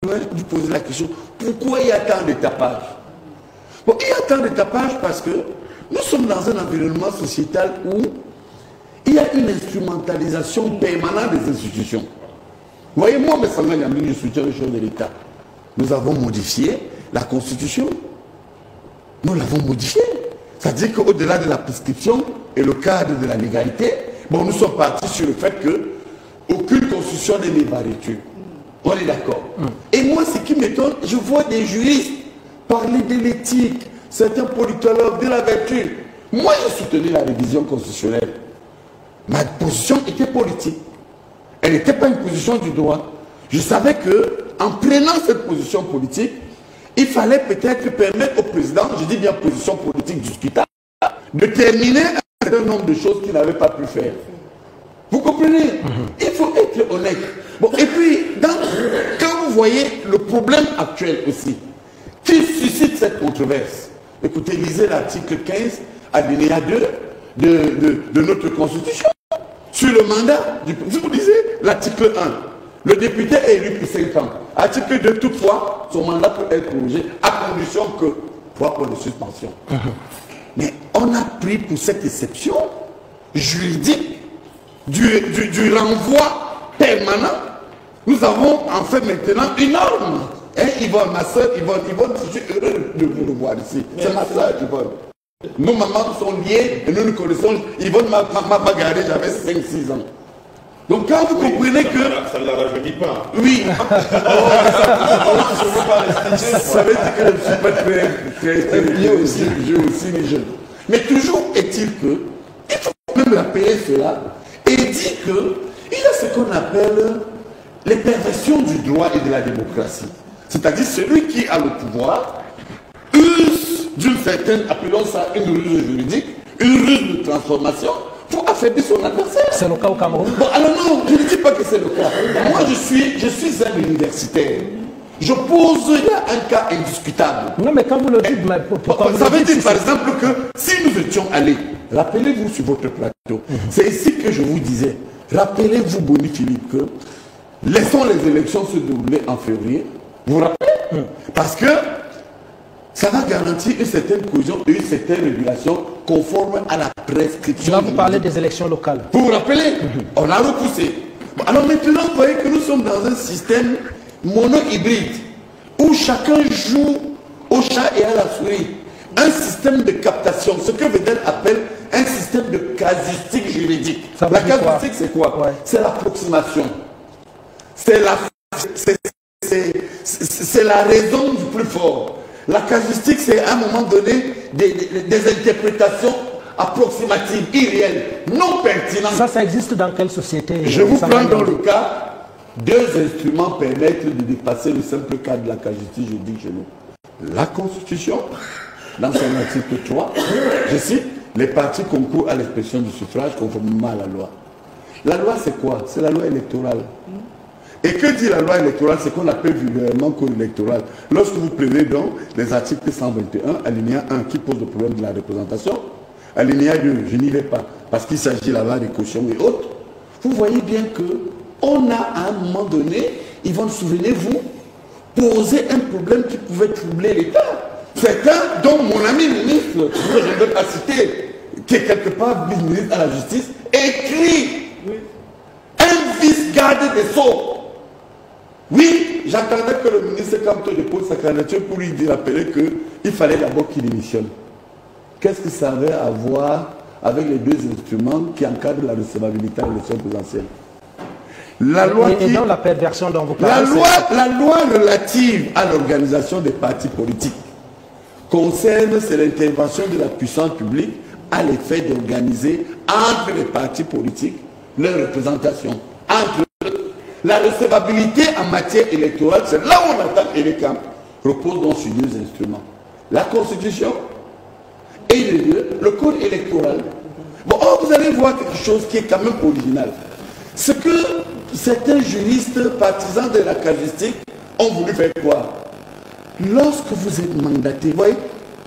vous poser la question, pourquoi il y a tant de tapage? Bon, il y a tant de tapage parce que nous sommes dans un environnement sociétal où il y a une instrumentalisation permanente des institutions. Vous voyez, moi, je soutiens les choses de l'État. Nous avons modifié la Constitution. Nous l'avons modifiée. C'est-à-dire qu'au-delà de la prescription et le cadre de la légalité, bon, nous sommes partis sur le fait qu'aucune constitution n'est l'évariture. On est d'accord. Et moi, ce qui m'étonne, je vois des juristes parler de l'éthique, certains politologues, de la vertu. Moi, j'ai soutenu la révision constitutionnelle. Ma position était politique. Elle n'était pas une position du droit. Je savais qu'en prenant cette position politique, il fallait peut-être permettre au président, je dis bien position politique discutable, de terminer un certain nombre de choses qu'il n'avait pas pu faire. Vous comprenez? Il faut être honnête. Bon, et puis, quand vous voyez le problème actuel aussi, qui suscite cette controverse, écoutez, lisez l'article 15, alinéa 2 de notre Constitution, sur le mandat, vous lisez l'article 1, le député est élu pour 5 ans. Article 2, toutefois, son mandat peut être prolongé à condition que 3 points de suspension. Mais on a pris pour cette exception juridique du renvoi permanent. Nous avons en fait maintenant une norme. Hein, Yvonne, ma soeur, Yvonne, je suis heureux de vous revoir ici. C'est ma soeur, Yvonne. Nos mamans sont liées et nous nous connaissons. Yvonne m'a bagarré, j'avais 5-6 ans. Donc quand vous comprenez que... Ça ne la rajeunit pas. Oui. Ça veut dire que je ne suis pas très vieux aussi les jeunes. Mais toujours est-il que, il faut même rappeler cela, et dire qu'il y a ce qu'on appelle les perversions du droit et de la démocratie. C'est-à-dire celui qui a le pouvoir use d'une certaine, appelons ça une ruse juridique, une ruse de transformation, pour affaiblir son adversaire. C'est le cas au Cameroun? Bon, alors non, je ne dis pas que c'est le cas. Moi, je suis un universitaire. Je pose, il y a un cas indiscutable. Non, mais quand vous le dites, mais pourquoi ça veut dire par exemple que si nous étions allés, rappelez-vous sur votre plateau, c'est ici que je vous disais, rappelez-vous, Boni Philippe, que laissons les élections se dérouler en février. Vous vous rappelez? Parce que ça va garantir une certaine cohésion et une certaine régulation conforme à la prescription. Là, vous parlez des élections locales. Vous vous rappelez? On a repoussé. Bon, alors maintenant, vous voyez que nous sommes dans un système mono-hybride où chacun joue au chat et à la souris. Un système de captation, ce que Vedel appelle un système de casuistique juridique. La casuistique, c'est quoi? C'est l'approximation. C'est la raison du plus fort. La casuistique, c'est à un moment donné des interprétations approximatives, irréelles, non pertinentes. Ça existe dans quelle société? Je vous prends dans le cas, 2 instruments permettent de dépasser le simple cadre de la casuistique juridique chez nous. La Constitution, dans son article 3, je cite, les partis concourent à l'expression du suffrage conformément à la loi. La loi, c'est quoi? C'est la loi électorale. Et que dit la loi électorale? C'est qu'on appelle vulgairement code électoral. Lorsque vous prenez donc les articles 121, alinéa 1, qui pose le problème de la représentation, alinéa 2, je n'y vais pas, parce qu'il s'agit là-bas des cautions et autres, vous voyez bien que on a à un moment donné, Yvonne, souvenez-vous, posé un problème qui pouvait troubler l'État. Certains, dont mon ami ministre, que je ne veux pas citer, qui est quelque part vice-ministre à la justice, écrit un vice-garde des Sceaux. Oui, j'attendais que le ministre Kamto dépose sa candidature pour lui rappeler qu'il fallait d'abord qu'il démissionne. Qu'est-ce que ça avait à voir avec les 2 instruments qui encadrent la recevabilité à l'élection présidentielle? La loi et dans la perversion dont vous parlez, la loi relative à l'organisation des partis politiques concerne, c'est l'intervention de la puissance publique à l'effet d'organiser entre les partis politiques leur représentation. Entre la recevabilité en matière électorale, c'est là où on attend que les camps repose donc sur 2 instruments. La Constitution et le code électoral. Bon, vous allez voir quelque chose qui est quand même original. Ce que certains juristes partisans de la casuistique ont voulu faire quoi? Lorsque vous êtes mandaté, vous voyez,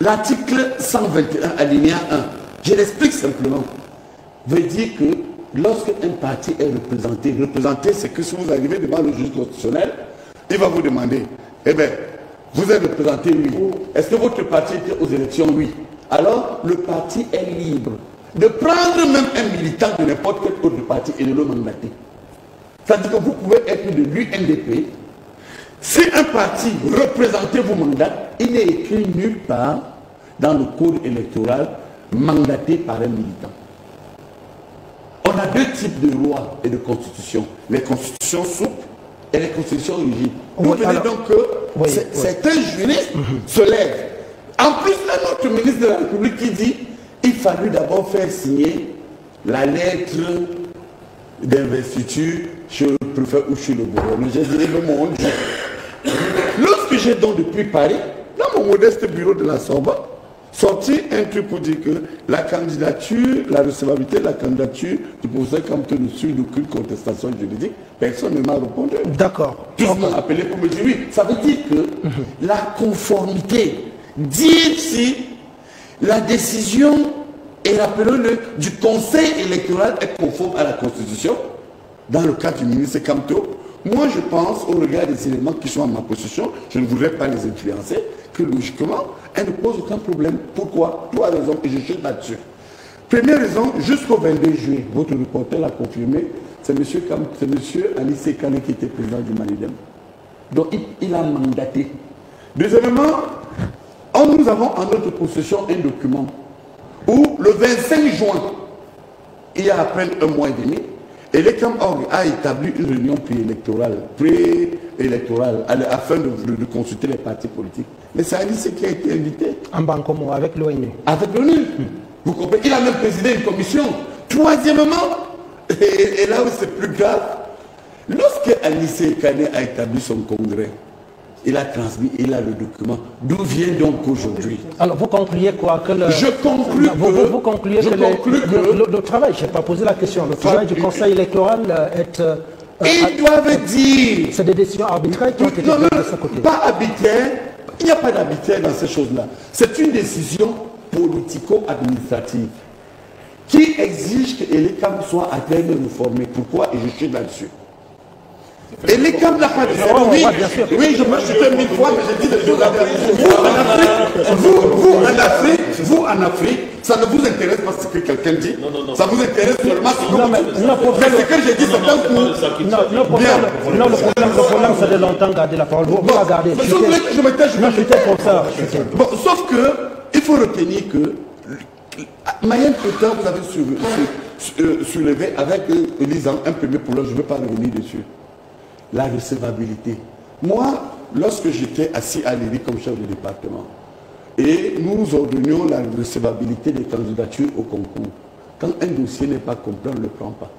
l'article 121 alinéa 1, je l'explique simplement, veut dire que lorsque un parti est représenté, c'est que si vous arrivez devant le juge constitutionnel, il va vous demander, eh bien, vous êtes représenté, oui. Est-ce que votre parti était aux élections? Oui. Alors, le parti est libre de prendre même un militant de n'importe quel autre parti et de le mandater. C'est-à-dire que vous pouvez être de l'UNDP. Si un parti représenté vous mandate, il n'est écrit nulle part dans le code électoral mandaté par un militant. On a deux types de lois et de constitutions. Les constitutions souples et les constitutions rigides. Vous venez donc que certains juristes se lèvent. En plus, un autre ministre de la République qui dit il fallut d'abord faire signer la lettre d'investiture chez le préfet ou chez le gouverneur. J'ai dit le monde. Lorsque j'ai donc depuis Paris, dans mon modeste bureau de la Sorbonne, sorti un truc pour dire que la candidature, la recevabilité de la candidature du professeur Camteau ne suit aucune contestation juridique, personne ne m'a répondu. D'accord. Tous m'ont appelé pour me dire oui. Ça veut dire que la conformité, dire si la décision, et rappelons-le, du conseil électoral est conforme à la Constitution, dans le cas du ministre Camteau, moi je pense, au regard des éléments qui sont à ma possession, je ne voudrais pas les influencer, que logiquement, elle ne pose aucun problème. Pourquoi? Trois raisons, et je chute là-dessus. Première raison, jusqu'au 22 juillet, votre reporter l'a confirmé, c'est M. Anissé Kane qui était président du Malidem. Donc il a mandaté. Deuxièmement, nous avons en notre possession un document où le 25 juin, il y a à peine un mois et demi, et l'ECAM-ORG a établi une réunion préélectorale afin de consulter les partis politiques. Mais c'est Anissé qui a été invité. En Bancomo, avec l'ONU. Avec l'ONU. Vous comprenez? Il a même présidé une commission. Troisièmement, et là où c'est plus grave, lorsque Anissé Kane a établi son congrès, il a transmis, il a le document. D'où vient donc aujourd'hui? Alors vous concluez quoi? Que je conclus vous concluez que le travail, je n'ai pas posé la question, le travail du Conseil électoral est... ils doivent dire... C'est des décisions arbitraires qui ont été prises de ce côté. Pas arbitraire, il n'y a pas d'arbitraire dans ces choses-là. C'est une décision politico-administrative qui exige que l'ECAM soit à terme réformé. Pourquoi? Et je suis là-dessus. Et l'ECAM n'a pas de service. Oui, je me suis fait 1000 fois, mais j'ai dit des choses à dire. Vous en Afrique, ça ne vous intéresse pas ce que quelqu'un dit. Ça vous intéresse seulement ce que vous dites. Mais ce que j'ai dit, c'est un coup. Non, le problème, c'est de longtemps garder la parole. Vous la gardez. Mais si vous voulez que je me tais, je j'étais pour ça. Bon, sauf que, il faut retenir que Mayenne Coutin, vous avez soulevé avec Elisan un premier problème, je ne veux pas revenir dessus. La recevabilité. Moi, lorsque j'étais assis à l'ERI comme chef de département, et nous ordonnions la recevabilité des candidatures au concours, quand un dossier n'est pas complet, on ne le prend pas.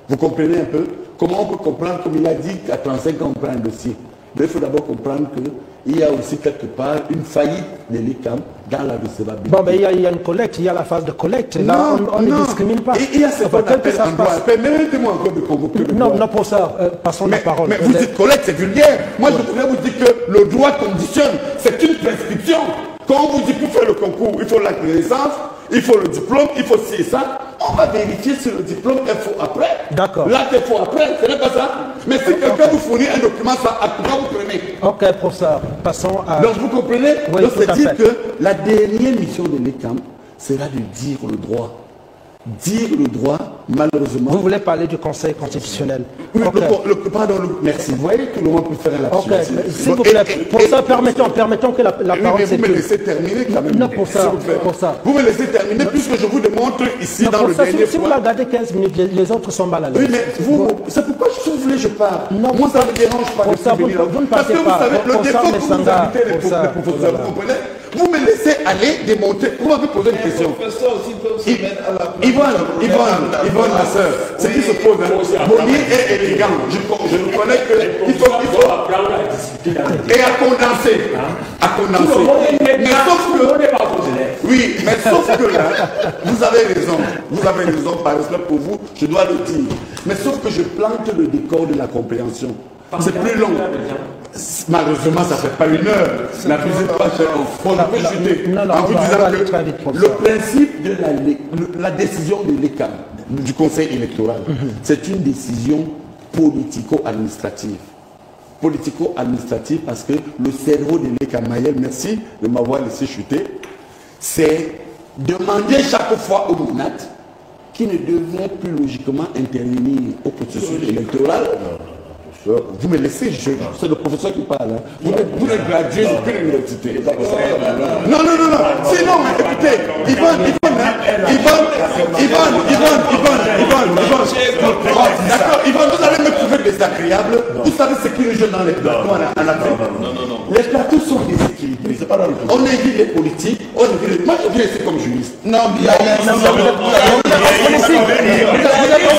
Vous comprenez un peu? Comment on peut comprendre, comme il a dit, qu'à 35 ans, on prend un dossier? Mais il faut d'abord comprendre qu'il y a aussi quelque part une faillite de l'ECAM dans la recevabilité. Bon, mais il y a une collecte, il y a la phase de collecte. Là, on ne discrimine pas. Il y a ce qu'on appelle en droit. Permettez-moi encore de convoquer le droit. Non, pour ça, passons la parole. Mais vous dites collecte, c'est vulgaire. Moi, je voudrais vous dire que le droit conditionne. C'est une prescription. Quand on vous dit pour faire le concours, il faut la connaissance, il faut le diplôme, il faut ci et ça. On va vérifier si le diplôme est faux après. D'accord. Là, c'est faux après, ce n'est pas ça. Mais si quelqu'un vous fournit un document, ça, à quoi vous prenez? Ok, pour ça, passons à... Donc vous comprenez? Oui, donc c'est dire fait. que la dernière mission de l'ECAM sera de dire le droit. Dire le droit, malheureusement... Vous voulez parler du Conseil constitutionnel? Oui, merci. Vous voyez que le monde peut faire un lapsus. Ok, s'il vous plaît, pour ça, permettons que la parole s'écoule. Vous me laissez terminer quand même. Non, pour ça. Vous me laissez terminer puisque je vous démontre ici dans le dernier Si vous la regardez 15 minutes, les autres sont mal à l'aise. Oui, mais vous, c'est pourquoi si vous voulez je parle. Non, moi, ça ne me dérange pas de ça, vous ne parce que vous savez, le défaut que vous invitez les professeurs, vous comprenez? Vous me laissez aller démontrer. Vous m'avez posé une question. Yvonne, ma soeur, ce qui se pose, Bonnier est élégant. Je reconnais qu'il faut apprendre à discuter. Et à condenser. À condenser. Mais sauf que. Oui, mais sauf que là, vous avez raison. Vous avez raison, par respect pour vous, je dois le dire. Mais sauf que je plante le décor de la compréhension. C'est plus long. Malheureusement, ça ne fait pas une heure. N'abusez pas, cher enfant. On peut chuter. En vous disant que le principe de la décision de l'ECAM, du Conseil électoral, c'est une décision politico-administrative. politico-administrative parce que le cerveau de Leka Mayel, merci de m'avoir laissé chuter, c'est demander chaque fois au MONAT qui ne devrait plus logiquement intervenir au processus électoral. Vous me laissez, c'est le professeur qui parle. Hein. Vous êtes gradué de quelle université? Non. Sinon, écoutez, Yvan, d'accord, Yvan, vous allez me trouver désagréable. Vous savez ce qui est jeune dans les plateaux en Afrique. Les plateaux sont déséquilibrés. On invite les politiques, on invite les... Moi, je viens ici comme juriste. Non, bien.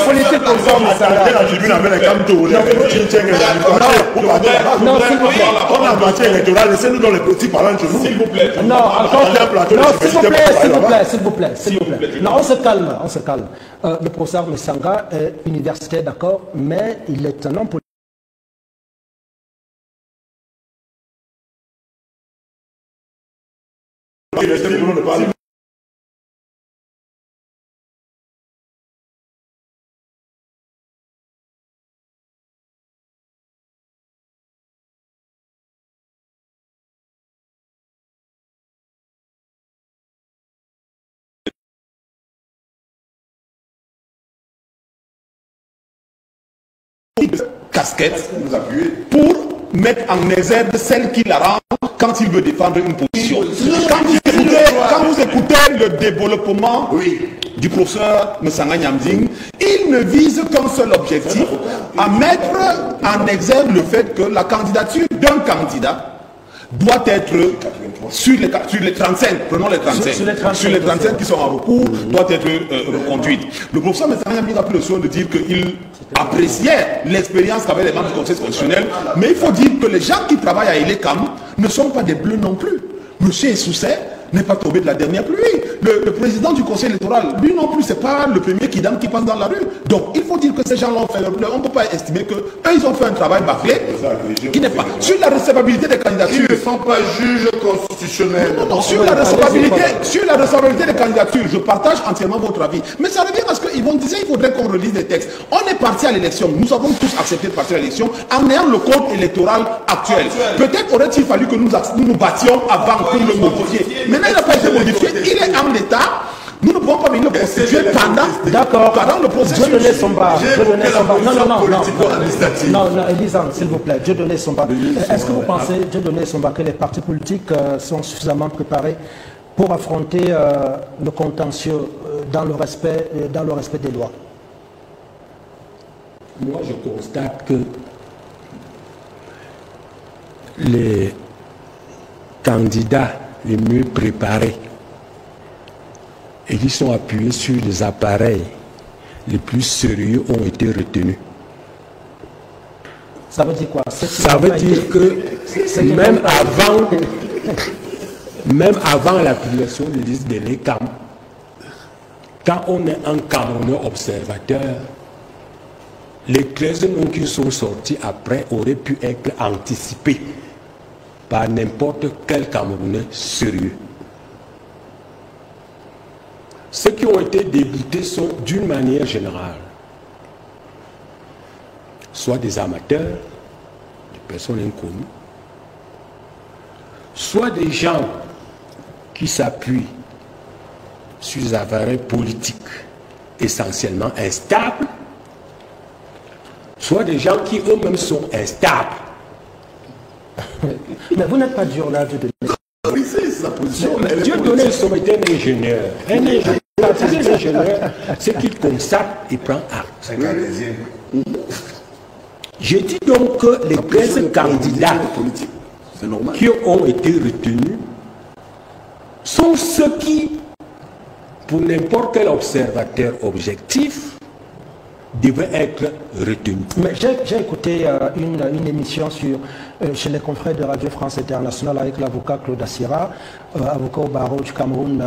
Politique comme ça, non, s'il vous plaît. On a matière électorale, laissez-nous dans les petits parlants chez nous. S'il vous plaît. Non, encore. S'il vous plaît. Non, on se calme. Le professeur Messanga est universitaire, d'accord, mais il est un homme politique. Casquette pour mettre en exergue celle qui la rend quand il veut défendre une position. Quand vous écoutez le développement du professeur Messanga Nyamding, il ne vise qu'un seul objectif, à mettre en exergue le fait que la candidature d'un candidat doit être sur les 35, prenons les 35, sur les 35 qui sont en recours, doit être reconduite. Le professeur Messanga Nyamding a pris le soin de dire qu'il appréciait l'expérience qu'avaient les membres du Conseil constitutionnel, mais il faut dire que les gens qui travaillent à Elecam ne sont pas des bleus non plus. Monsieur Essoussé n'est pas tombé de la dernière pluie. Le président du Conseil électoral, lui non plus, c'est pas le premier qui passe dans la rue. Donc il faut dire que ces gens-là ont fait leur bleu. On ne peut pas estimer qu'eux, ils ont fait un travail bâclé qui n'est pas. Sur la recevabilité des candidatures. Ils ne sont pas juges constitutionnels. Non, sur la recevabilité des candidatures, je partage entièrement votre avis. Mais ça revient à ce qu'ils vont dire, il faudrait qu'on relise des textes. On est parti à l'élection. Nous avons tous accepté de partir à l'élection en ayant le code électoral actuel. Peut-être aurait-il fallu que nous nous battions avant pour le modifier. Maintenant, il n'a pas été modifié. Il est en l'état. Nous ne pouvons pas venir le constituer pendant le processus. Dieu donnait son bas. Non, Elisande, s'il vous plaît. Dieu donnait son bas. Est-ce que vous pensez, Dieu donnait son bas, que les partis politiques sont suffisamment préparés pour affronter le contentieux dans le respect des lois? Moi, je constate que les candidats les mieux préparés et qui sont appuyés sur les appareils les plus sérieux ont été retenus. Ça veut dire quoi? Ça veut dire que même avant l'application de liste de l'ECAM, quand on est un Camerounais observateur, les 13 noms qui sont sortis après auraient pu être anticipés par n'importe quel Camerounais sérieux. Ceux qui ont été déboutés sont, d'une manière générale, soit des amateurs, des personnes inconnues, soit des gens qui s'appuient sur des appareils politiques essentiellement instables, soit des gens qui eux-mêmes sont instables. Mais vous n'êtes pas dur là, Dieu donné. Oui, c'est sa position. Dieu donné son était un ingénieur. Un ingénieur, c'est qu'il constate et prend acte. Je dis donc que les 13 candidats qui ont été retenus sont ceux qui, pour n'importe quel observateur objectif, devaient être retenus. Mais j'ai écouté une émission chez les confrères de Radio France Internationale avec l'avocat Claude Assira, avocat au barreau du Cameroun,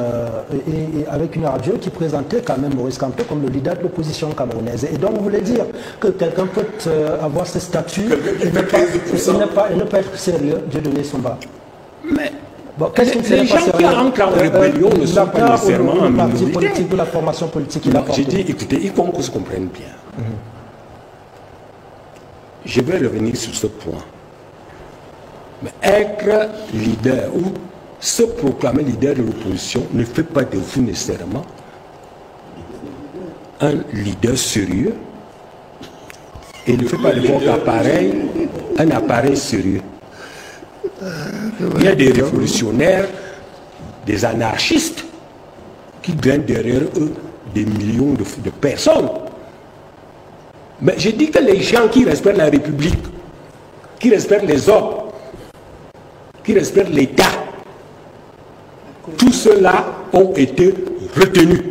et avec une radio qui présentait quand même Maurice Kamto comme le leader de l'opposition camerounaise. Et donc vous voulez dire que quelqu'un peut avoir ce statut et ne pas être sérieux, Dieu donner son bas. Mais bon, les gens qui entrent en rébellion ne sont pas nécessairement en minorité. Politique, de la formation politique qu'il a portée. J'ai dit, écoutez, il faut qu'on se comprenne bien. Je vais revenir sur ce point. Mais être leader ou se proclamer leader de l'opposition ne fait pas de vous nécessairement un leader sérieux et ne fait pas de votre appareil un appareil sérieux. Il y a des révolutionnaires, des anarchistes qui gagnent derrière eux des millions de personnes. Mais je dis que les gens qui respectent la République, qui respectent les hommes, qui respectent l'État, tous ceux-là ont été retenus.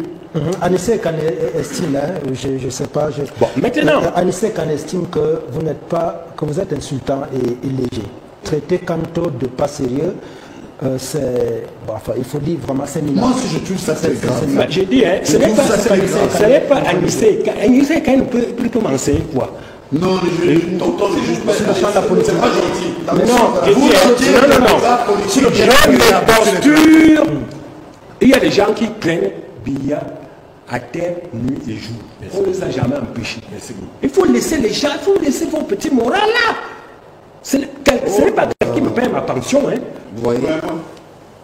Anissé Kane estime, je ne sais pas. Bon, maintenant. Anissé Kane estime que vous n'êtes pas, que vous êtes insultant et illéger. Traiter Kanto de pas sérieux, c'est. Bon, enfin, il faut dire vraiment, c'est minable. Moi, si je trouve ça, c'est grave. J'ai dit, hein, ce n'est pas Anissé. Anissé Kane peut m'enseigner quoi? Non, tonton, c'est juste pas la politique. C'est pas gentil. Non, posture. Il y a des gens qui prennent billard à terre, nuit et jour. On ne les a jamais empêchés. Il faut laisser les gens, il faut laisser vos petits moraux là. Ce n'est pas quelqu'un qui me paie ma pension. Hein. Vous voyez?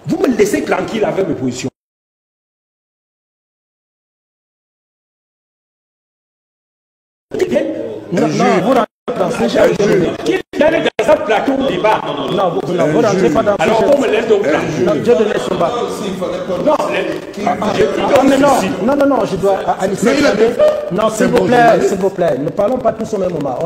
Vous me laissez tranquille avec mes positions. Non, vous rentrez Qui est dans un plateau de débat? Non, vous rentrez pas dans ce alors on me laisse donc non, Dieu de laisse pas. Non, je dois. Non, s'il vous plaît, ne parlons pas tous au même moment.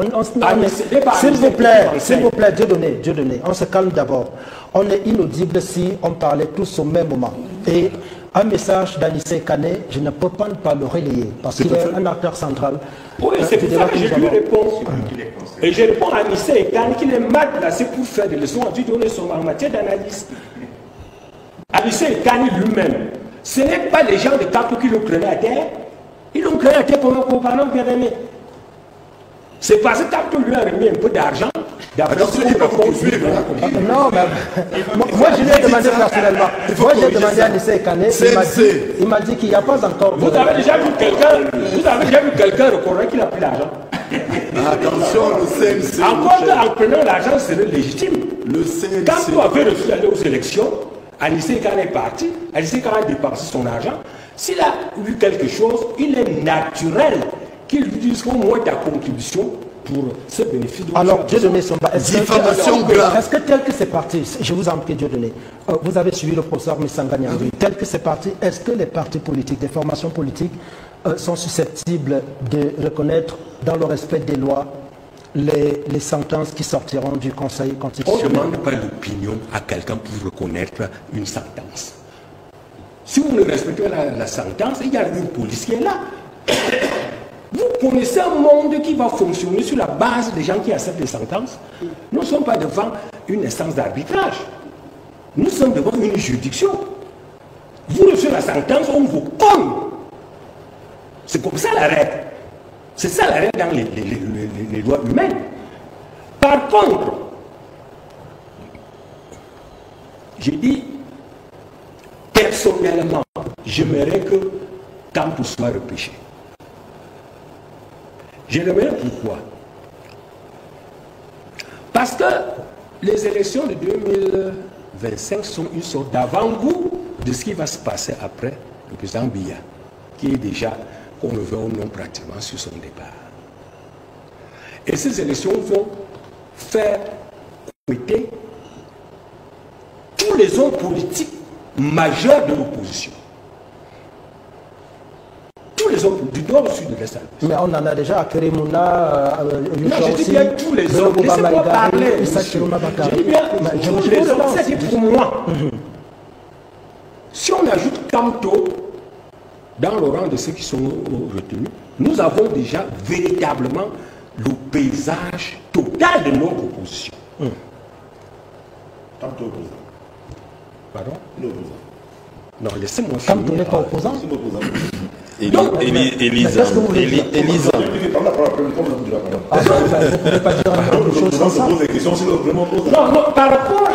S'il vous plaît, Dieu donné. On se calme d'abord. On est inaudible si on parlait tous au même moment. Et un message d'Anissé Kane, je ne peux pas ne pas le relayer parce qu'il est un acteur central. Oui, c'est pour ça que je lui réponds. Et je réponds à Anissé Kane qu'il est mal placé pour faire des leçons à Dieu donner en matière d'analyse. Anissé Kane lui-même, ce n'est pas les gens de Kanto qui l'ont craigné à terre. Ils l'ont craigné à terre pour un compagnon bien aimé. C'est parce que Kanto lui a remis un peu d'argent. Non, mais moi je lui ai demandé personnellement. Moi j'ai demandé à Anissé Kane, il m'a dit qu'il n'y a pas encore. Vous avez déjà vu quelqu'un reconnaître qu'il a pris l'argent? Attention, le CNC. Encore qu'en prenant l'argent, c'est légitime. Le CNC. Quand on avait refusé d'aller aux élections, Anissé Kane est parti, Anissé Kane a dépensé son argent. S'il a eu quelque chose, il est naturel qu'il lui dise au moins ta contribution pour ce bénéfice. Alors, Dieu donné son bas. Est-ce que tel que c'est parti, je vous en prie, Dieu donné, vous avez suivi le professeur Missanga Nyandwi, tel que c'est parti, est-ce que les partis politiques, les formations politiques sont susceptibles de reconnaître dans le respect des lois les sentences qui sortiront du Conseil constitutionnel? On ne demande pas l'opinion à quelqu'un pour reconnaître une sentence. Si vous ne respectez pas la sentence, il y a une police qui est là. Vous connaissez un monde qui va fonctionner sur la base des gens qui acceptent les sentences. Nous ne sommes pas devant une instance d'arbitrage. Nous sommes devant une juridiction. Vous recevez la sentence, on vous cogne. C'est comme ça la règle. C'est ça la règle dans les lois humaines. Par contre, j'ai dit, personnellement, j'aimerais que Kanto soit repêché. Je l'aimerais pourquoi? Parce que les élections de 2025 sont une sorte d'avant-goût de ce qui va se passer après le président Biya, qui est déjà, qu'on le veut ou non, pratiquement sur son départ. Et ces élections vont faire couper tous les hommes politiques majeurs de l'opposition. Tous les hommes du nord au sud de l'Est. Mais on en a déjà à Kerimuna, je dis bien tous les hommes. Laissez-moi parler. Je dis bien tous les hommes. Ça, c'est pour moi. Si on ajoute Kanto dans le rang de ceux qui sont retenus, nous avons déjà véritablement le paysage total de notre opposition. Kanto opposant. Pardon? L'opposant. Non, laissez-moi finir. Kanto n'est pas opposant. Elisa. Vous ne pouvez pas dire une chose comme ça. Non, par rapport à...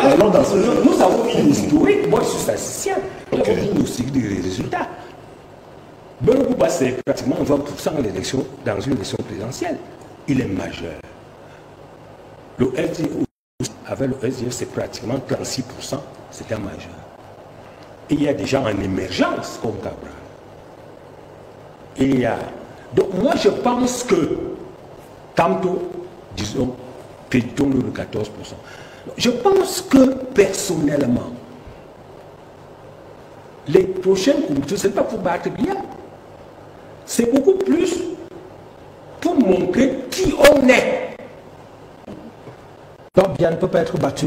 Nous avons une historique, moi je suis statisticien, nous avons une historique des résultats. Benogouba, c'est pratiquement 20% dans une élection présidentielle. Il est majeur. Le FD avec le SDF, c'est pratiquement 36%, c'est un majeur. Et il y a des gens en émergence comme Cabral. Et il y a... Donc moi je pense que, tantôt, disons, créditons-le de 14%. Je pense que, personnellement, les prochaines coupures, ce n'est pas pour battre bien. C'est beaucoup plus pour montrer qui on est. Donc bien ne peut pas être battu.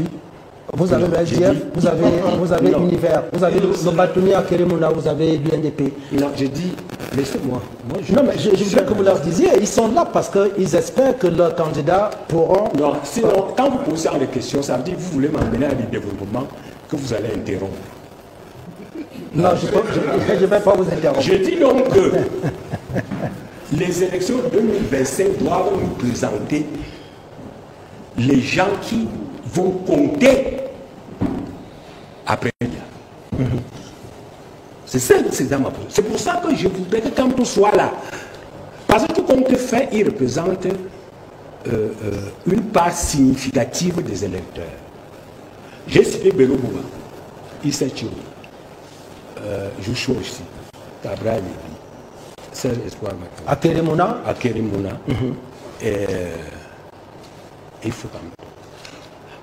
Vous avez le SDF, vous avez l'univers, vous avez le bâtonnier à Kérémouna, vous avez l'UNDP. Non, j'ai dit, laissez-moi. Non, mais je voudrais que vous leur disiez, ils sont là parce qu'ils espèrent que leurs candidats pourront... Non, sinon, quand vous posez des questions, ça veut dire que vous voulez m'emmener à des développements que vous allez interrompre. Non, je ne vais pas vous interrompre. Je dis donc que les élections 2025 doivent nous présenter les gens qui vont compter après. C'est ça, c'est dans ma position. C'est pour ça que je voudrais que quand on soit là, parce que tout compte fait, il représente une part significative des électeurs. J'ai cité Bello Bouba, Issa Chirou, Joshua aussi, Cabral Lévi, Serge Espoir Matou, Akérémouna, et il faut quand même.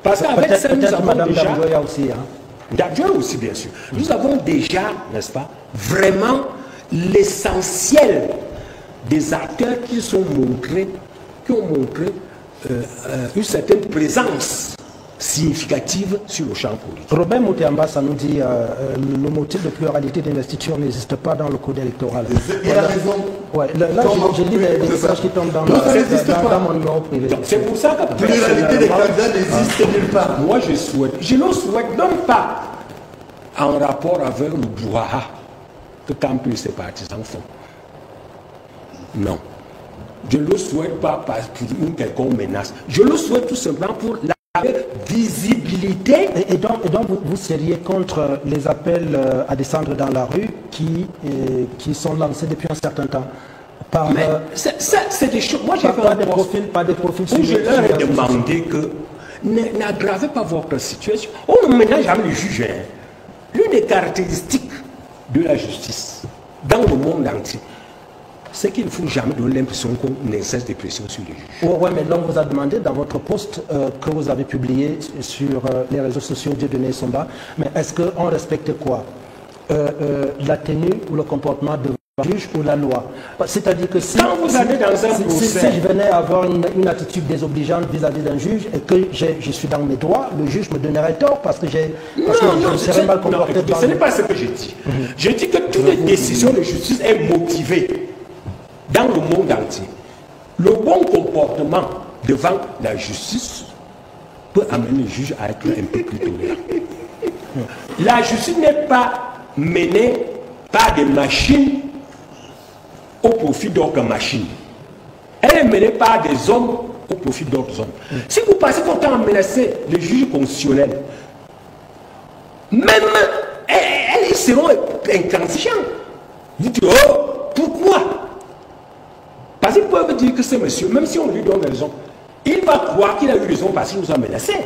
Parce qu'avec ça, nous avons Madame déjà... Dabjoya aussi, hein. Dabjoya aussi, bien sûr. Nous avons déjà, n'est-ce pas, vraiment l'essentiel des acteurs qui ont montré une certaine présence significative sur le champ politique. Robert Moutiamba, ça nous dit le motif de pluralité d'investiture n'existe pas dans le code électoral. Il a raison. Ouais, là, je lis des messages qui tombent dans mon numéro privé. C'est pour ça que Pluralité des candidats n'existe nulle part. Moi, je ne souhaite même pas en rapport avec le brouhaha que Campus et ses partisans font. Non. Je ne le souhaite pas pour une quelconque menace. Je le souhaite tout simplement pour la visibilité. Et donc vous seriez contre les appels à descendre dans la rue qui sont lancés depuis un certain temps par... Mais c'est des choses... Moi, j'ai fait pas des profils où je leur ai demandé que n'aggravez pas votre situation. On ne ménage jamais les juges. L'une des caractéristiques de la justice dans le monde entier, c'est qu'il ne faut jamais donner l'impression qu'on exerce des pressions sur les juges. Oui, mais l'on vous a demandé dans votre post que vous avez publié sur les réseaux sociaux Dieudonné Somba, mais est-ce qu'on respecte quoi la tenue ou le comportement de juge ou la loi? C'est-à-dire que si, quand vous allez dans un procès, si je venais avoir une attitude désobligeante vis-à-vis d'un juge et que je suis dans mes droits, le juge me donnerait tort parce que je serais mal comporté. Non, ce n'est pas ce que j'ai dit. J'ai dit que toutes les décisions de justice sont motivées dans le monde entier. Le bon comportement devant la justice peut amener le juge à être un peu plus tolérant. La justice n'est pas menée par des machines au profit d'autres machines. Elle est menée par des hommes au profit d'autres hommes. Si vous passez votre temps à menacer les juges constitutionnels, même ils seront intransigeants. Vous dites, oh, pourquoi? Parce qu'ils peuvent dire que c'est monsieur, même si on lui donne raison, il va croire qu'il a eu raison parce qu'il nous a menacés.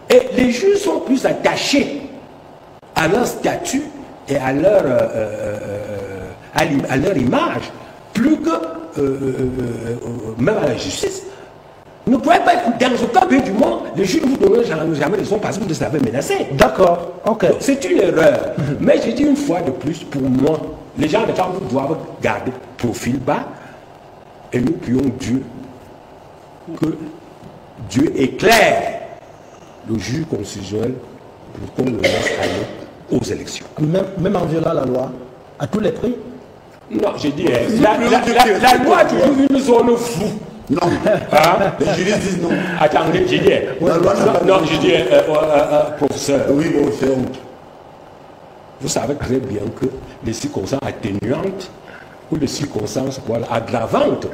Et les juges sont plus attachés à leur statut et à leur image, plus que même à la justice. Ne pouvez pas être dans aucun pays du monde, les juges ne vous donneront jamais raison parce que vous les avez menacés. D'accord, ok. C'est une erreur. Mais je dis une fois de plus, pour moi, les gens de temps doivent garder profil bas et nous prions Dieu que Dieu éclaire le juge constitutionnel pour qu'on le laisse aller aux élections. Même en violant la loi, à tous les prix? Non, j'ai dit, la loi a toujours une zone floue. Non. Hein? Les juristes disent non. Attendez, j'ai dit. Non, j'ai dit, professeur. Oui, professeur. Vous savez très bien que les circonstances atténuantes ou les circonstances aggravantes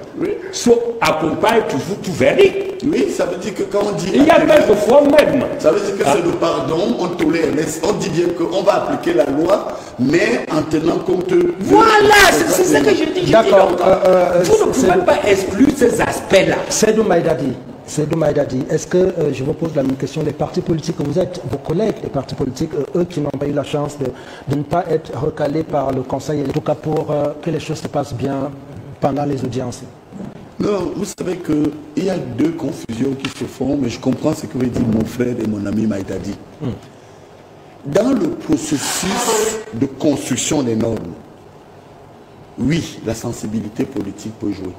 accompagnent toujours tout verdict. Oui, ça veut dire que quand on dit... Il y a quelquefois même... Ça veut dire que c'est le pardon, on tolère, mais on dit bien qu'on va appliquer la loi, mais en tenant compte... Voilà, c'est ce que je dis. D'accord. Vous ne pouvez pas exclure ces aspects-là. Seydou Maïdadi, Seydou Maïdadi, est-ce que, je vous pose la même question, les partis politiques, vous êtes vos collègues, les partis politiques, eux qui n'ont pas eu la chance de ne pas être recalés par le Conseil, en tout cas pour que les choses se passent bien pendant les audiences? Non, vous savez qu'il y a deux confusions qui se font, mais je comprends ce que veut dire mon frère et mon ami Maïdadi. Dans le processus de construction des normes, oui, la sensibilité politique peut jouer.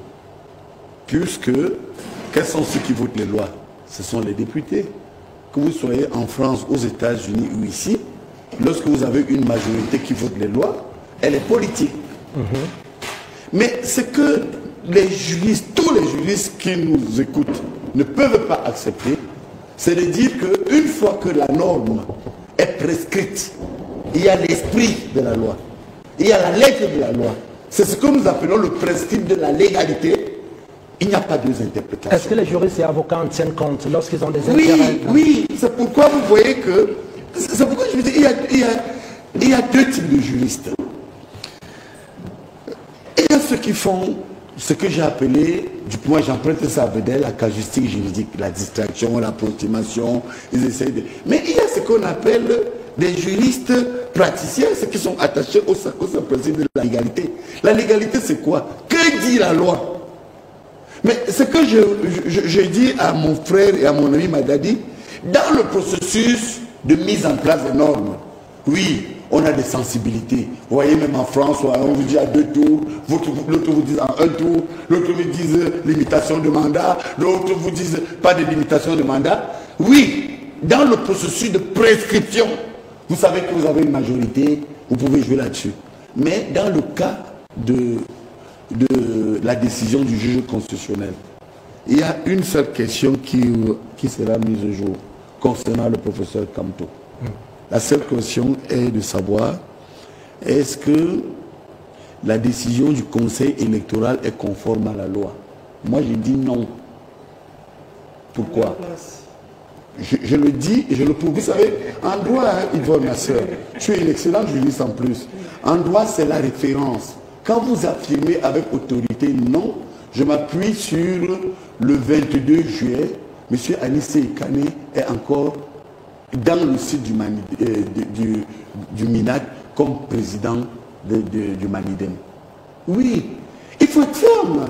Puisque, quels sont ceux qui votent les lois? Ce sont les députés. Que vous soyez en France, aux États-Unis ou ici, lorsque vous avez une majorité qui vote les lois, elle est politique. Mais ce que les juristes, tous les juristes qui nous écoutent ne peuvent pas accepter, c'est de dire qu'une fois que la norme est prescrite, il y a l'esprit de la loi, il y a la lettre de la loi. C'est ce que nous appelons le principe de la légalité. Il n'y a pas deux interprétations. Est-ce que les juristes et avocats en tiennent compte lorsqu'ils ont des intérêts? Oui, c'est pourquoi vous voyez que... C'est pourquoi je vous dis, il y a deux types de juristes. Il y a ceux qui font ce que j'ai appelé, du point j'emprunte ça à Vedel, la casuistique juridique, la distraction, l'approximation, ils essayent de... Mais il y a ce qu'on appelle des juristes praticiens, ceux qui sont attachés au principe de la légalité. La légalité, c'est quoi? Que dit la loi? Mais ce que je dis à mon frère et à mon ami Maïdadi, dans le processus de mise en place des normes, oui, on a des sensibilités. Vous voyez, même en France, on vous dit à 2 tours, l'autre vous dit en 1 tour, l'autre vous dit limitation de mandat, l'autre vous dit pas de limitation de mandat. Oui, dans le processus de prescription, vous savez que vous avez une majorité, vous pouvez jouer là-dessus. Mais dans le cas de la décision du juge constitutionnel, il y a une seule question qui sera mise au jour concernant le professeur Kamto. La seule question est de savoir, est-ce que la décision du Conseil électoral est conforme à la loi? Moi, je dis non. Pourquoi? Je le dis et je le prouve. Vous savez, en droit, Yvonne, ma soeur, tu es une excellente juriste en plus. En droit, c'est la référence. Quand vous affirmez avec autorité non, je m'appuie sur le 22 juillet, M. Anissé Kane est encore dans le site du MINAC comme président du Manidem. Oui, il faut être ferme.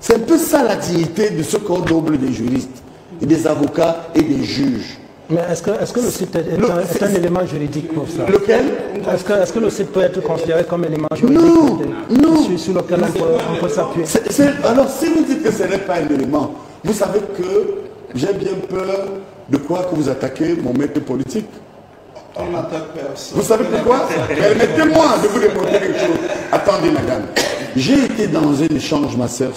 C'est un peu ça la dignité de ce corps noble des juristes, et des avocats et des juges. Mais est-ce que le site est un élément juridique pour ça? Lequel? Est-ce que le site peut être considéré comme élément juridique? Non. Sur lequel on peut s'appuyer? Alors, si vous dites que ce n'est pas un élément, vous savez que j'ai bien peur de croire que vous attaquez mon maître politique. On n'attaque personne. Vous savez pourquoi? Permettez-moi de vous démontrer quelque chose. Attendez, madame. J'ai été dans un échange, ma sœur,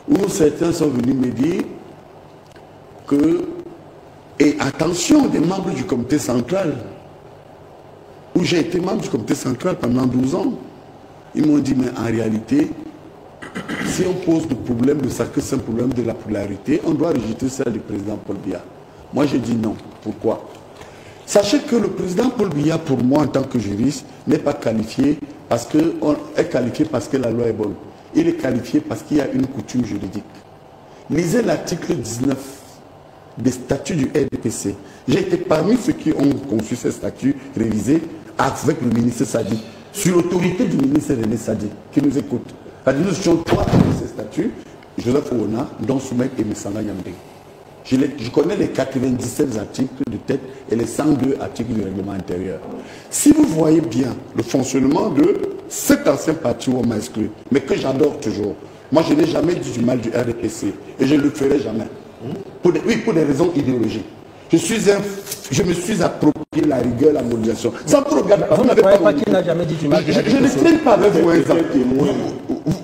où certains sont venus me dire que, et attention, des membres du comité central, où j'ai été membre du comité central pendant 12 ans, ils m'ont dit, mais en réalité, si on pose le problème de ça, que c'est un problème de la popularité, on doit rejeter celle du président Paul Biya. Moi, je dis non. Pourquoi? Sachez que le président Paul Biya, pour moi, en tant que juriste, n'est pas qualifié parce que la loi est bonne. Il est qualifié parce qu'il y a une coutume juridique. Lisez l'article 19 des statuts du RDPC. J'ai été parmi ceux qui ont conçu ces statuts révisés avec le ministre Sadi, sur l'autorité du ministre René Sadi, qui nous écoute. Nous étions 3 avec ces statuts, Joseph Ouona, Don Soumek et Messanga Yambe. Je connais les 97 articles de tête et les 102 articles du règlement intérieur. Si vous voyez bien le fonctionnement de cet ancien parti où on m'a exclu, mais que j'adore toujours, moi je n'ai jamais dit du mal du RDPC et je ne le ferai jamais. Pour des raisons idéologiques. Je me suis approprié la rigueur, la modélisation. Sans pour regarder. Vous ne croyez pas qu'il n'a jamais dit du mal? Je ne traîne pas avec vous.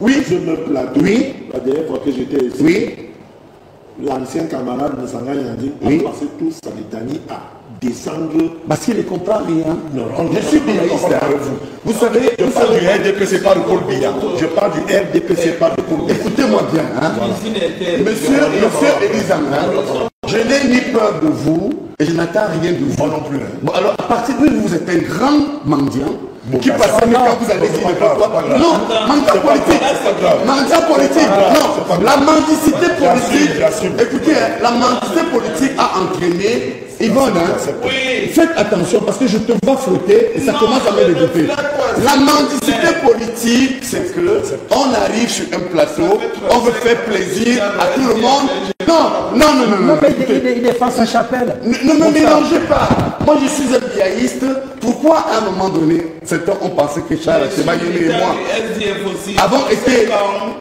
Oui. Je me plateau. Oui. La dernière fois que j'étais ici. Oui. L'ancien camarade de Sanga Yandi a passé toute sa litanie à descendre. Parce qu'il ne comprend rien. Non, je suis biaïste. Vous savez, je parle du RDPC, pas de Paul Biya. Je parle du RDPC, pas de Paul Biya. Écoutez-moi bien. Monsieur Elizanga, je n'ai ni peur de vous, Et je n'attends rien de vous. Moi non plus. Bon, alors, à partir de vous êtes un grand mendiant qui passe quand vous avez dit non, mendiant politique. Mendiant politique. Non, la mendicité politique. Écoutez, la mendicité politique a entraîné Yvonne, faites attention parce que je te vois flotter et ça commence à me développer. La mendicité politique, c'est que on arrive sur un plateau, on veut faire plaisir à tout le monde. Non, il défend sa chapelle. Ne me mélangez pas. Moi, je suis un biaïste. Pourquoi à un moment donné, certains ont pensé que Charles Sebayene et moi avons été...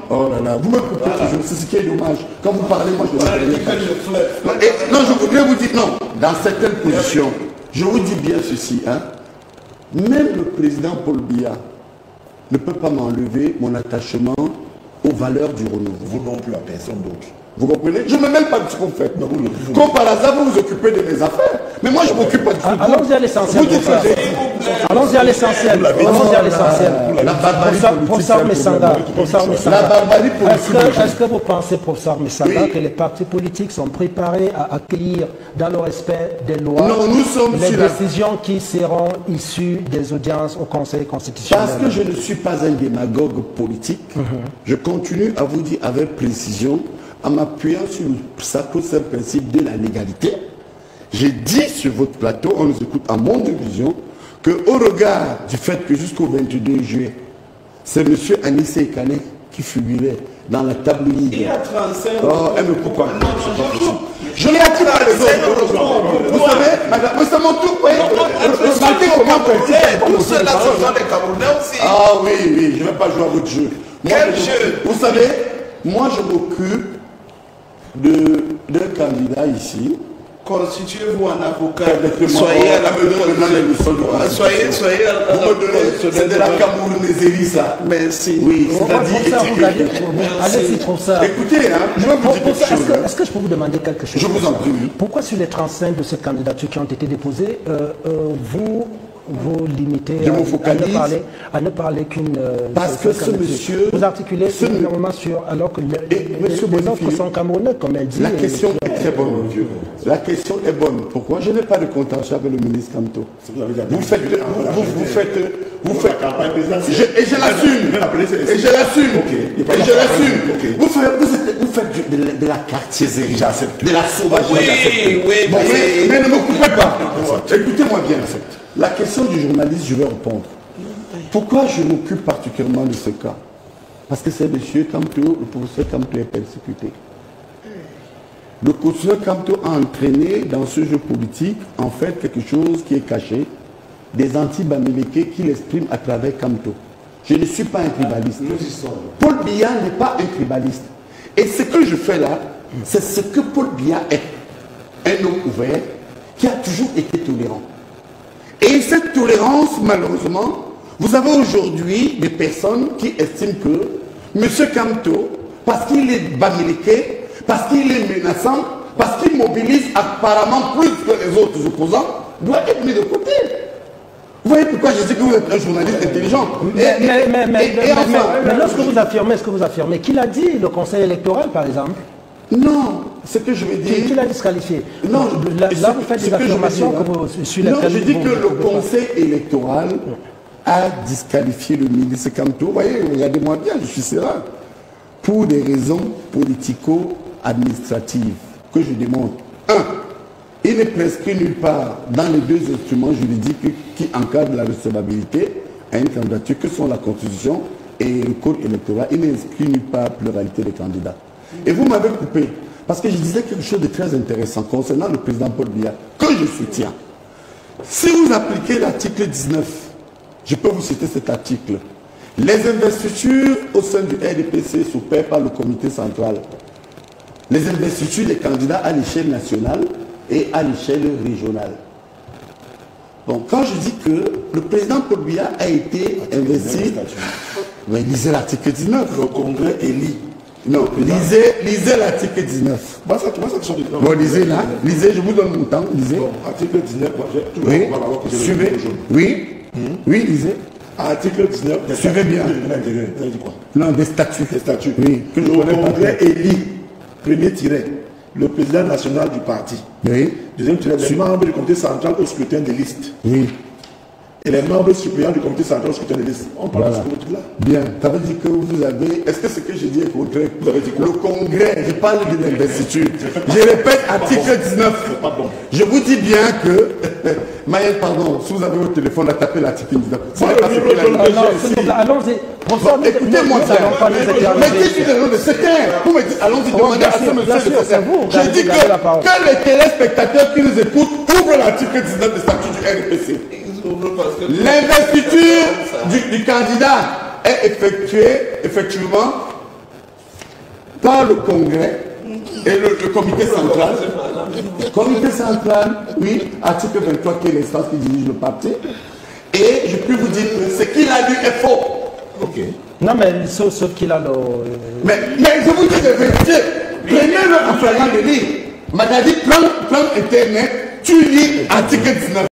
Oh là là, vous me coupez toujours, c'est ce qui est dommage. Quand vous parlez, moi je ne pas. Non, je voudrais vous dire, non, dans certaines positions, je vous dis bien ceci, hein. Même le président Paul Biya ne peut pas m'enlever mon attachement aux valeurs du renouveau. Vous non plus à personne d'autre. Vous comprenez? Je ne me mêle pas de ce qu'on fait. Comme par hasard, vous vous occupez de mes affaires. Mais moi, je ne m'occupe pas du tout. Allons-y à l'essentiel. Allons-y à l'essentiel. La barbarie politique. La barbarie politique. Est-ce que vous pensez, professeur Messanga, que les partis politiques sont préparés à accueillir, dans le respect des lois, les décisions qui seront issues des audiences au Conseil constitutionnel? Parce que je ne suis pas un démagogue politique, je continue à vous dire avec précision, en m'appuyant sur le sacro-saint principe de la légalité. J'ai dit sur votre plateau, on nous écoute à mon division, qu'au regard du fait que jusqu'au 22 juillet, c'est M. Anissé Ekane qui figurait dans la tabloïde. Il y a 35 Oh, elle me coupe pas. Je l'ai acquis par les autres. Vous savez, madame, c'est mon tour. Pour ceux-là, ce sont des Camerounais aussi. Ah oui, je ne vais pas jouer à votre jeu. Quel jeu? Vous savez, moi je m'occupe d'un candidat ici. Constituez-vous un avocat. Soyez à la Soyez à la c'est de la Camerounaiserie, ça. Merci. Oui, c'est-à-dire allez-y, professeur. Écoutez, je vais vous dire quelque chose. Est-ce que je peux vous demander quelque chose? Je vous en prie. Pourquoi sur les 35 de ces candidatures qui ont été déposées, vous limitez à ne parler qu'une... Parce que ce monsieur... Vous articulez énormément sur... Alors que les autres sont camerounais, comme elle dit. La question est très bonne. La question est bonne. Pourquoi? Je n'ai pas de contentieux avec le ministre Kamto. Vous faites... Et je l'assume. Et je l'assume. Vous faites de la quartierserie, de la sauvagerie. Oui. Mais ne me coupez pas. Écoutez-moi bien. La question du journaliste, je vais répondre. Pourquoi je m'occupe particulièrement de ce cas? Parce que c'est M. Kamto, le professeur Kamto est persécuté. Le professeur Kamto a entraîné dans ce jeu politique, en fait, quelque chose qui est caché, des anti-bamileke qu'il exprime à travers Kamto. Je ne suis pas un tribaliste. Paul Biya n'est pas un tribaliste. Et ce que je fais là, c'est ce que Paul Biya est. Un homme ouvert qui a toujours été tolérant. Et cette tolérance, malheureusement, vous avez aujourd'hui des personnes qui estiment que M. Kamto, parce qu'il est bamileke, parce qu'il est menaçant, parce qu'il mobilise apparemment plus que les autres opposants, doit être mis de côté. Vous voyez pourquoi je dis que vous êtes un journaliste intelligent. Mais lorsque vous affirmez, qui l'a dit, le Conseil électoral par exemple? Non, ce que je veux dire... Qui l'a disqualifié? Non, là vous faites des affirmations sur lesquelles... Non, je dis que le Conseil électoral a disqualifié le ministre Kamto. Vous voyez, regardez-moi bien, je suis sérieux. Pour des raisons politico-administratives que je démontre. Il n'est prescrit nulle part dans les deux instruments juridiques qui encadrent la recevabilité à une candidature, que sont la Constitution et le Code électoral. Il n'est inscrit nulle part pluralité des candidats. Et vous m'avez coupé, parce que je disais quelque chose de très intéressant concernant le président Paul Biya, que je soutiens. Si vous appliquez l'article 19, je peux vous citer cet article. Les investitures au sein du RDPC s'opèrent par le comité central. Les investitures des candidats à l'échelle nationale et à l'échelle régionale. Donc quand je dis que le président Paul Biya a été investi, lisez l'article 19. Le Congrès élit. Non, lisez l'article 19. Bon, lisez là, lisez, je vous donne mon temps, lisez. Bon, article 19, oui, suivez, oui, lisez. Article 19, suivez bien. Ça dit quoi? Non, des statuts. Des statuts. Oui, que le Congrès élit, premier tiret, le président national du parti. Oui. Deuxième titulaire, les membres du comité central au scrutin de liste. Oui. Et les membres suppléants du comité central au scrutin de liste. On parle de ce là. Bien. Ça veut dire que vous avez... Est-ce que ce que je dis est correct? Vous avez dit quoi? Le congrès, je parle de l'investiture. Je répète, article 19. Pardon. Je vous dis bien que... Maël, pardon, si vous avez votre téléphone, à taper l'article 19. Allons-y. Écoutez-moi bien. Mais dites le nom de secrétaire. Vous me dites, allons-y, demandez à ce monsieur le secrétaire. J'ai dit que les téléspectateurs qui nous écoutent ouvrent l'article 19 du statut du RPC. L'investiture du candidat est effectuée effectivement par le Congrès et le comité central. Comité central, oui, article 23 qui est l'instance qui dirige le parti. Et je peux vous dire que ce qu'il a lu est faux. Ok. Non, mais sauf qu'il a le... Mais je vous dis de vérifier. Prenez-le en faisant de lire. Magadi, prends Internet, tu lis article 19.